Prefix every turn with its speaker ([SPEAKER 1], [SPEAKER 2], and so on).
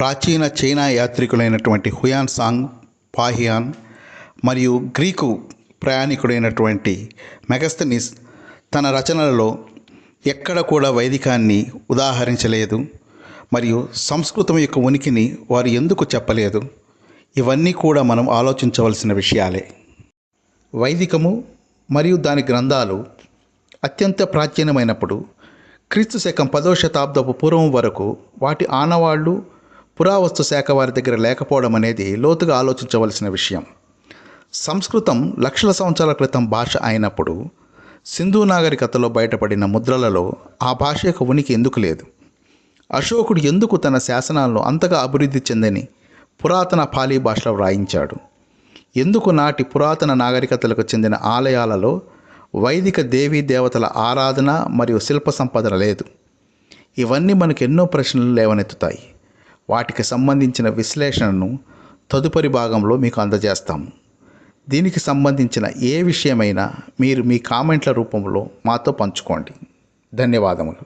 [SPEAKER 1] ప్రాచీన China యాత్రికులైనటువంటి Hiuen Tsang, Fahien మరియు Greek ప్రయాణికుడైనటువంటి Megasthenes తన రచనలలో ఎక్కడ కూడా వైదికాన్ని ఉదాహరించలేదు మరియు సంస్కృతం యొక్క ఉనికిని వారు ఎందుకు చెప్పలేదు. ఇవన్నీ కూడా మనం ఆలోచించవలసిన విషయాలే. వైదికము మరియు దాని గ్రంథాలు అత్యంత ప్రాచీనమైనప్పుడు క్రీస్తు శకం 10వ శతాబ్దపు పూర్వం వరకు వాటి ఆనవాళ్లు పురావస్తు శాఖ వారి దగ్గర లేకపోవడం అనేది లోతుగా ఆలోచించవలసిన విషయం. సంస్కృతం లక్షల సంవత్సరాల క్రితం భాష అయినప్పుడు సింధు నాగరికతలో బయటపడిన ముద్రలలో ఆ భాష యొక్క ఉనికి ఎందుకు లేదు? అశోకుడు ఎందుకు తన శాసనాలను అంతగా అభివృద్ధి చెందని పురాతన పాలీ భాషలో వ్రాయించాడు? ఎందుకు నాటి పురాతన నాగరికతలకు చెందిన ఆలయాలలో వైదిక దేవీ దేవతల ఆరాధన మరియు శిల్ప సంపద లేదు? ఇవన్నీ మనకు ఎన్నో ప్రశ్నలు లేవనెత్తుతాయి. వాటికి సంబంధించిన విశ్లేషణను తదుపరి భాగంలో మీకు అందజేస్తాము. దీనికి సంబంధించిన ఏ విషయమైనా మీరు మీ కామెంట్ల రూపంలో మాతో పంచుకోండి. ధన్యవాదములు.